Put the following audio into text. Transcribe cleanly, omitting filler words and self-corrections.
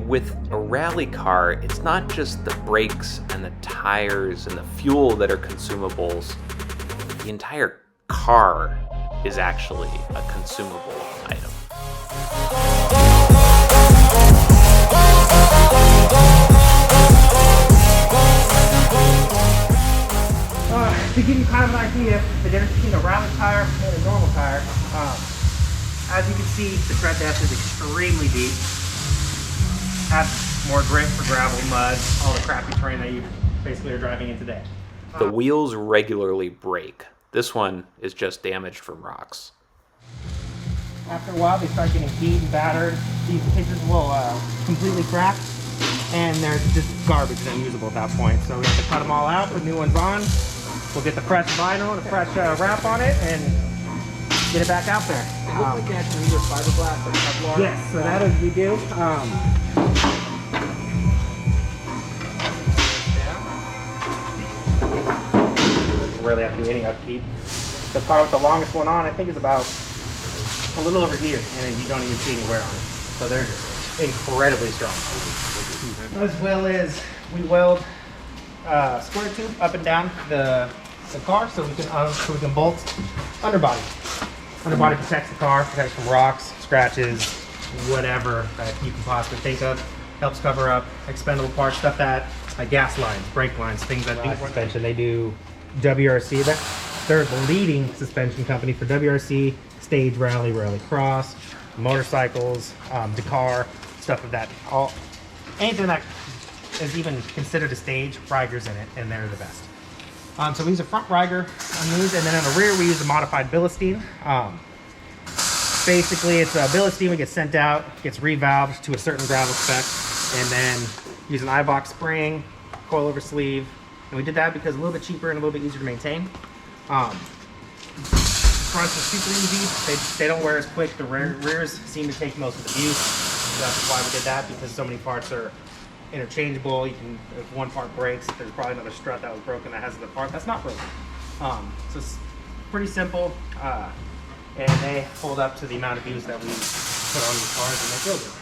with a rally car, it's not just the brakes and the tires and the fuel that are consumables. The entire car is actually a consumable item. To give you kind of an idea, the difference between a rally tire and a normal tire, as you can see, the tread depth is extremely deep. Has more grip for gravel, mud, all the crappy terrain that you basically are driving in today. The wheels regularly break. This one is just damaged from rocks. After a while, they start getting beat and battered. These pictures will completely crack, and they're just garbage and unusable at that point. So we have to cut them all out, put new ones on. We'll get the fresh vinyl and a fresh wrap on it and get it back out there. It looks like they actually use fiberglass or Kevlar. Yes, so that is we do. Really have to do any upkeep. The car with the longest one on, I think, is about a little over here, and you don't even see any wear on it. So they're just incredibly strong. As well as we weld square tube up and down the car so we can bolt underbody. Underbody protects the car, protects from rocks, scratches, whatever that you can possibly think of. Helps cover up expendable parts, stuff that gas lines, brake lines, things that do suspension. They do WRC. They're the leading suspension company for WRC, stage, rally, rallycross, motorcycles, Dakar, stuff of that. Anything that is even considered a stage, Riger's in it, and they're the best. So we use a front Riger on these, and then on the rear we use a modified Bilstein. Basically, it's a Bilstein. We get sent out, gets revalved to a certain gravel spec, and then use an Ibach spring, coilover sleeve. And we did that because it's a little bit cheaper and a little bit easier to maintain. Fronts are super easy. They don't wear as quick. The rears seem to take most of the abuse. So that's why we did that, because so many parts are interchangeable. You can, if one part breaks, there's probably another strut that was broken that has the part that's not broken. So it's pretty simple, and they hold up to the amount of use that we put on these cars, and they feel good.